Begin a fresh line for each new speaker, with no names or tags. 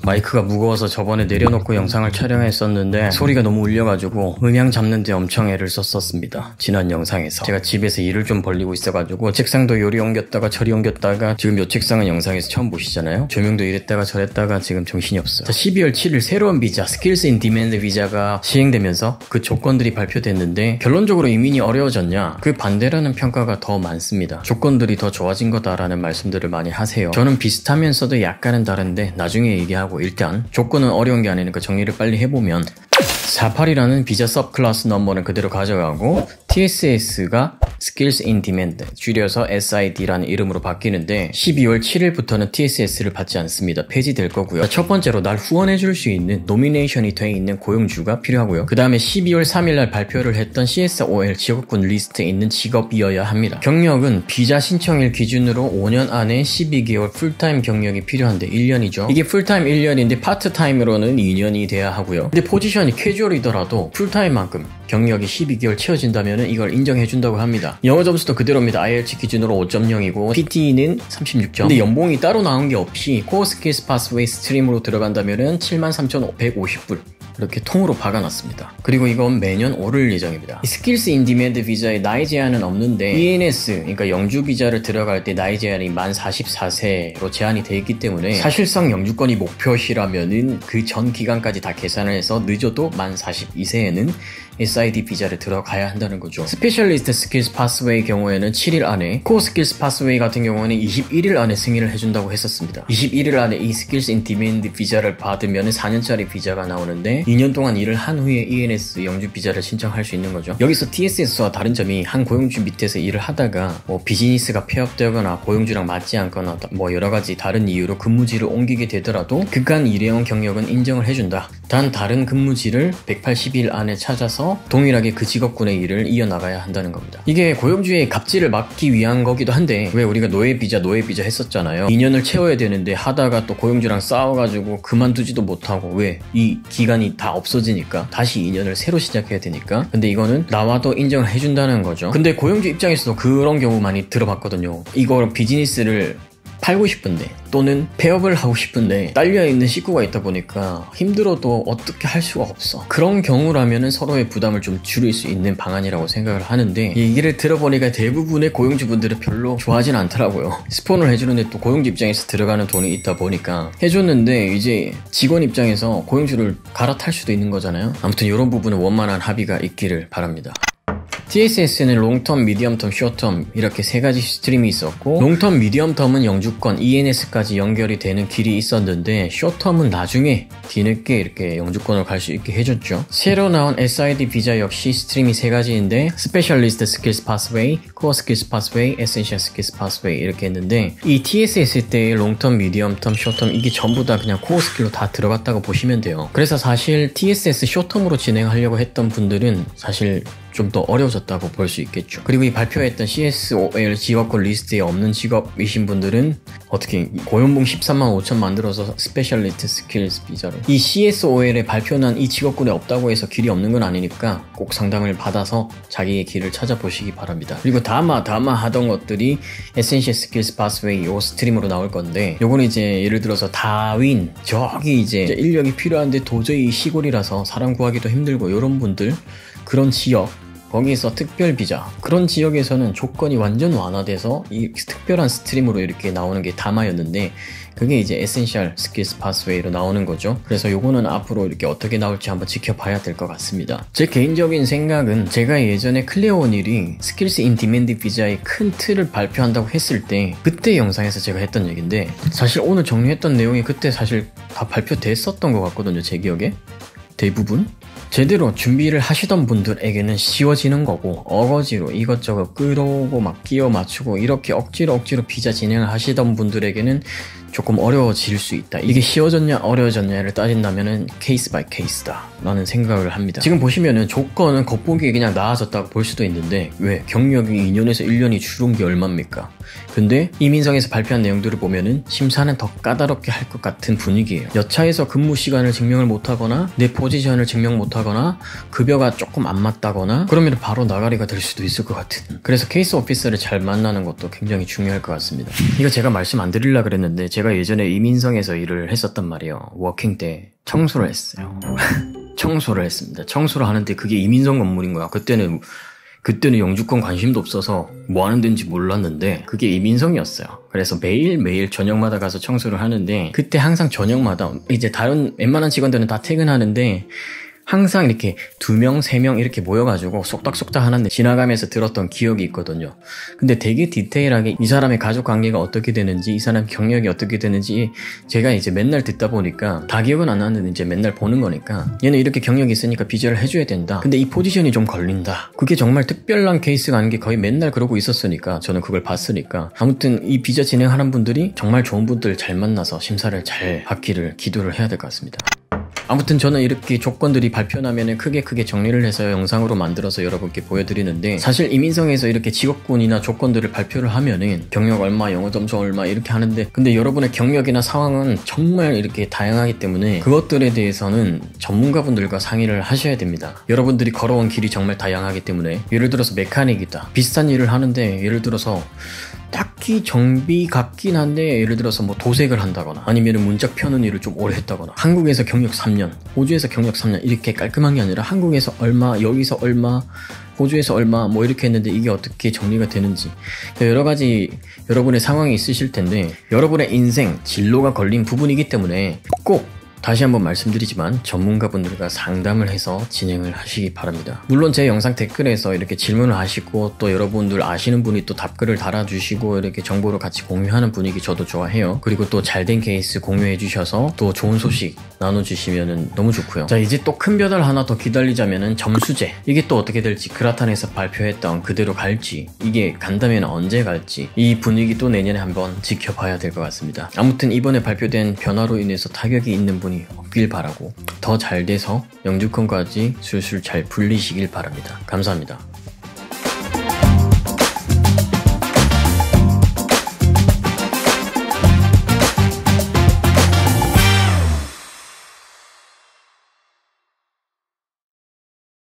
마이크가 무거워서 저번에 내려놓고 영상을 촬영했었는데 소리가 너무 울려가지고 음향 잡는데 엄청 애를 썼었습니다. 지난 영상에서 제가 집에서 일을 좀 벌리고 있어가지고 책상도 요리 옮겼다가 저리 옮겼다가 지금 요 책상은 영상에서 처음 보시잖아요. 조명도 이랬다가 저랬다가 지금 정신이 없어요. 자, 12월 7일 새로운 비자 Skills in Demand 비자가 시행되면서 그 조건들이 발표됐는데 결론적으로 이민이 어려워졌냐? 그 반대라는 평가가 더 많습니다. 조건들이 더 좋아진 거다라는 말씀들을 많이 하세요. 저는 비슷하면서도 약간은 다른데 나중에 얘기하고 일단 조건은 어려운 게 아니니까 정리를 빨리 해보면 48이라는 비자 서브클래스 넘버는 그대로 가져가고 TSS가 Skills in Demand 줄여서 SID라는 이름으로 바뀌는데 12월 7일부터는 TSS를 받지 않습니다. 폐지될 거고요. 첫 번째로 날 후원해줄 수 있는 노미네이션이 돼 있는 고용주가 필요하고요. 그 다음에 12월 3일날 발표를 했던 CSOL 직업군 리스트에 있는 직업이어야 합니다. 경력은 비자 신청일 기준으로 5년 안에 12개월 풀타임 경력이 필요한데 1년이죠. 이게 풀타임 1년인데 파트타임으로는 2년이 돼야 하고요. 근데 포지션이 캐주얼이더라도 풀타임만큼 경력이 12개월 채워진다면 이걸 인정해준다고 합니다. 영어 점수도 그대로입니다. IELTS 기준으로 5.0이고 PT는 36점. 근데 연봉이 따로 나온 게 없이 코어 스킬스 파스웨이 스트림으로 들어간다면 73,150불 이렇게 통으로 박아놨습니다. 그리고 이건 매년 오를 예정입니다. 스킬스 인 디맨드 비자에 나이 제한은 없는데 ENS, 그러니까 영주 비자를 들어갈 때 나이 제한이 만 44세로 제한이 돼 있기 때문에 사실상 영주권이 목표시라면은 그 전 기간까지 다 계산을 해서 늦어도 만 42세에는 SID 비자를 들어가야 한다는 거죠. 스페셜리스트 스킬스 파스웨이 경우에는 7일 안에, 코어 스킬스 파스웨이 같은 경우에는 21일 안에 승인을 해준다고 했었습니다. 21일 안에 이 스킬스 인 디맨드 비자를 받으면 4년짜리 비자가 나오는데 2년 동안 일을 한 후에 ENS 영주 비자를 신청할 수 있는 거죠. 여기서 TSS와 다른 점이 한 고용주 밑에서 일을 하다가 비즈니스가 폐업되거나 고용주랑 맞지 않거나 여러 가지 다른 이유로 근무지를 옮기게 되더라도 그간 일해온 경력은 인정을 해준다. 단 다른 근무지를 180일 안에 찾아서 동일하게 그 직업군의 일을 이어나가야 한다는 겁니다. 이게 고용주의 갑질을 막기 위한 거기도 한데 왜 우리가 노예 비자 했었잖아요. 2년을 채워야 되는데 하다가 또 고용주랑 싸워가지고 그만두지도 못하고 왜? 이 기간이 다 없어지니까 다시 2년을 새로 시작해야 되니까. 근데 이거는 나와도 인정을 해준다는 거죠. 근데 고용주 입장에서도 그런 경우 많이 들어봤거든요. 이거 비즈니스를 팔고 싶은데 또는 폐업을 하고 싶은데 딸려있는 식구가 있다 보니까 힘들어도 어떻게 할 수가 없어. 그런 경우라면 서로의 부담을 좀 줄일 수 있는 방안이라고 생각을 하는데 이 얘기를 들어보니까 대부분의 고용주분들은 별로 좋아하진 않더라고요. 스폰을 해주는데 또 고용주 입장에서 들어가는 돈이 있다 보니까 해줬는데 이제 직원 입장에서 고용주를 갈아탈 수도 있는 거잖아요. 아무튼 이런 부분은 원만한 합의가 있기를 바랍니다. TSS는 롱텀, 미디엄텀, 숏텀 이렇게 세 가지 스트림이 있었고 롱텀, 미디엄텀은 영주권, ENS까지 연결이 되는 길이 있었는데 숏텀은 나중에 뒤늦게 이렇게 영주권을 갈 수 있게 해줬죠. 새로 나온 SID 비자 역시 스트림이 세 가지인데 스페셜리스트 스킬스 파스웨이, 코어 스킬스 파스웨이, 에센셜 스킬스 파스웨이 이렇게 했는데 이 TSS 때의 롱텀, 미디엄텀, 숏텀 이게 전부 다 그냥 코어 스킬로 다 들어갔다고 보시면 돼요. 그래서 사실 TSS 숏텀으로 진행하려고 했던 분들은 사실 좀 더 어려워졌다고 볼 수 있겠죠. 그리고 이 발표했던 CSOL 직업군 리스트에 없는 직업이신 분들은 어떻게 고연봉 13만 5천 만들어서 스페셜리스트 스킬스 비자로 이 CSOL에 발표난 이 직업군에 없다고 해서 길이 없는 건 아니니까 꼭 상담을 받아서 자기의 길을 찾아보시기 바랍니다. 그리고 다마 하던 것들이 에센셜 스킬스 파스웨이 요 스트림으로 나올 건데 요거는 이제 예를 들어서 다윈 저기 이제 인력이 필요한데 도저히 시골이라서 사람 구하기도 힘들고 요런 분들 그런 지역 거기에서 특별 비자 그런 지역에서는 조건이 완전 완화돼서 이 특별한 스트림으로 이렇게 나오는 게 다마였는데 그게 이제 에센셜 스킬스 파스웨이로 나오는 거죠. 그래서 요거는 앞으로 이렇게 어떻게 나올지 한번 지켜봐야 될 것 같습니다. 제 개인적인 생각은 제가 예전에 클레어 오닐이 스킬스 인 디맨드 비자의 큰 틀을 발표한다고 했을 때 그때 영상에서 제가 했던 얘기인데 사실 오늘 정리했던 내용이 그때 사실 다 발표됐었던 것 같거든요. 제 기억에 대부분 제대로 준비를 하시던 분들에게는 쉬워지는 거고 어거지로 이것저것 끌어오고 막 끼워 맞추고 이렇게 억지로 비자 진행을 하시던 분들에게는 조금 어려워질 수 있다. 이게 쉬워졌냐 어려워졌냐를 따진다면은 케이스 바이 케이스다 라는 생각을 합니다. 지금 보시면은 조건은 겉보기에 그냥 나아졌다고 볼 수도 있는데 왜 경력이 2년에서 1년이 줄은 게 얼마입니까? 근데 이민성에서 발표한 내용들을 보면은 심사는 더 까다롭게 할 것 같은 분위기예요. 여차에서 근무 시간을 증명을 못하거나 내 포지션을 증명 못하거나 급여가 조금 안 맞다거나 그러면 바로 나가리가 될 수도 있을 것 같은. 그래서 케이스 오피서를 잘 만나는 것도 굉장히 중요할 것 같습니다. 이거 제가 말씀 안 드리려고 그랬는데 제가 예전에 이민성에서 일을 했었단 말이에요. 워킹 때 청소를 했어요. 청소를 했습니다. 청소를 하는데 그게 이민성 건물인 거야. 그때는 영주권 관심도 없어서 뭐 하는 데인지 몰랐는데 그게 이민성이었어요. 그래서 매일매일 저녁마다 가서 청소를 하는데 그때 항상 저녁마다 이제 다른 웬만한 직원들은 다 퇴근하는데 항상 이렇게 2명, 3명 이렇게 모여가지고 쏙닥쏙닥 하는데 지나가면서 들었던 기억이 있거든요. 근데 되게 디테일하게 이 사람의 가족 관계가 어떻게 되는지, 이 사람 경력이 어떻게 되는지 제가 이제 맨날 듣다 보니까 다 기억은 안 나는데 이제 맨날 보는 거니까 얘는 이렇게 경력이 있으니까 비자를 해줘야 된다. 근데 이 포지션이 좀 걸린다. 그게 정말 특별한 케이스가 아닌 게 거의 맨날 그러고 있었으니까 저는 그걸 봤으니까 아무튼 이 비자 진행하는 분들이 정말 좋은 분들 잘 만나서 심사를 잘 받기를 기도를 해야 될 것 같습니다. 아무튼 저는 이렇게 조건들이 발표나면은 크게 정리를 해서 영상으로 만들어서 여러분께 보여드리는데 사실 이민성에서 이렇게 직업군이나 조건들을 발표를 하면은 경력 얼마, 영어 점수 얼마 이렇게 하는데 근데 여러분의 경력이나 상황은 정말 이렇게 다양하기 때문에 그것들에 대해서는 전문가분들과 상의를 하셔야 됩니다. 여러분들이 걸어온 길이 정말 다양하기 때문에 예를 들어서 메카닉이다. 비슷한 일을 하는데 예를 들어서 딱히 정비 같긴 한데 예를 들어서 뭐 도색을 한다거나 아니면 문짝 펴는 일을 좀 오래 했다거나 한국에서 경력 3년, 호주에서 경력 3년 이렇게 깔끔한 게 아니라 한국에서 얼마, 여기서 얼마, 호주에서 얼마 뭐 이렇게 했는데 이게 어떻게 정리가 되는지 여러 가지 여러분의 상황이 있으실 텐데 여러분의 인생, 진로가 걸린 부분이기 때문에 꼭 다시 한번 말씀드리지만 전문가분들과 상담을 해서 진행을 하시기 바랍니다. 물론 제 영상 댓글에서 이렇게 질문을 하시고 또 여러분들 아시는 분이 또 답글을 달아주시고 이렇게 정보를 같이 공유하는 분위기 저도 좋아해요. 그리고 또 잘된 케이스 공유해 주셔서 또 좋은 소식 나눠주시면 너무 좋고요. 자 이제 또 큰 벼달 하나 더 기다리자면은 점수제 이게 또 어떻게 될지 그라탄에서 발표했던 그대로 갈지 이게 간다면 언제 갈지 이 분위기 또 내년에 한번 지켜봐야 될 것 같습니다. 아무튼 이번에 발표된 변화로 인해서 타격이 있는 분이 없길 바라고 더 잘 돼서 영주권까지 술술 잘 풀리시길 바랍니다. 감사합니다.